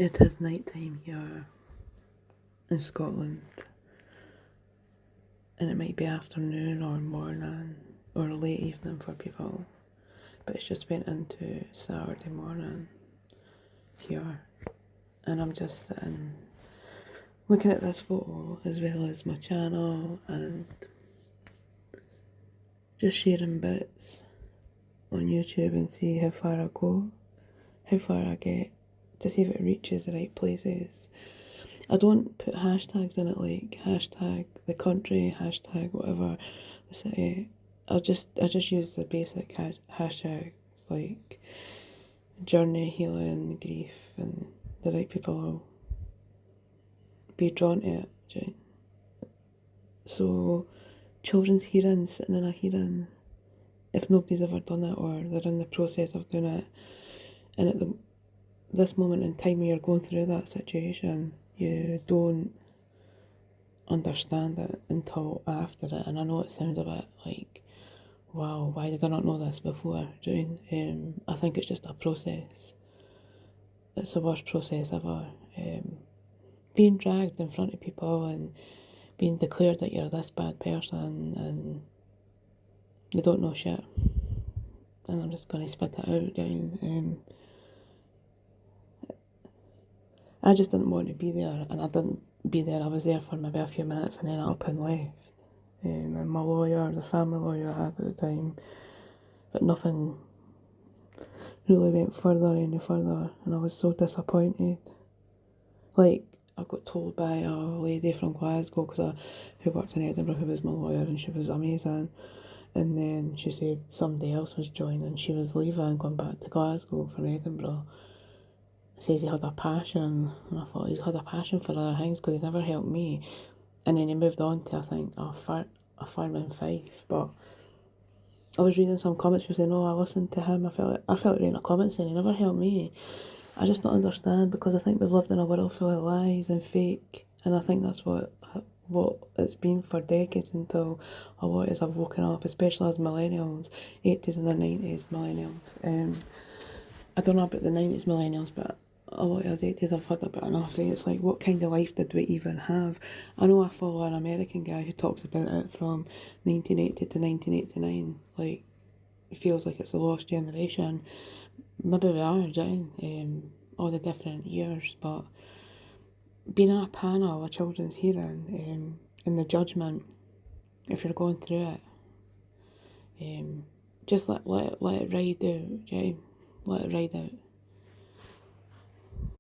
It is night time here in Scotland, and it might be afternoon or morning or late evening for people, but it's just went into Saturday morning here, and I'm just sitting looking at this photo as well as my channel and just sharing bits on YouTube and see how far I go, how far I get, to see if it reaches the right places. I don't put hashtags in it like hashtag the country, hashtag whatever, the city. I just use the basic hashtags like journey, healing, grief, and the right people will be drawn to it. Right? So children's hearing, sitting in a hearing, if nobody's ever done it or they're in the process of doing it, and at this moment in time when you're going through that situation, you don't understand it until after it. And I know it sounds a bit like, wow, why did I not know this before? I think it's just a process. It's the worst process ever. Being dragged in front of people and being declared that you're this bad person and you don't know shit. And I'm just going to spit it out. I just didn't want to be there, and I didn't be there. I was there for maybe a few minutes and then up and left. And my lawyer, the family lawyer I had at the time, but nothing really went any further, and I was so disappointed. Like, I got told by a lady from Glasgow, who worked in Edinburgh, who was my lawyer, and she was amazing. And then she said somebody else was joining, she was leaving, going back to Glasgow from Edinburgh. Says he had a passion, and I thought he's had a passion for other things because he never helped me. And then he moved on to, I think, a farm in Fife. But I was reading some comments people saying, "Oh, I listened to him." I felt reading a comment saying he never helped me. I just don't understand, because I think we've lived in a world full of lies and fake, and I think that's what it's been for decades until a lot of us have woken up, especially as millennials, 80s and the 90s millennials. I don't know about the 90s millennials, but a lot of us 80s have had a bit enough. It's like, what kind of life did we even have? I know I follow an American guy who talks about it from 1980 to 1989. Like, it feels like it's a lost generation. Maybe we are, all the different years, but being at a panel, a children's hearing, and the judgment, if you're going through it, just let it ride out, let it ride out.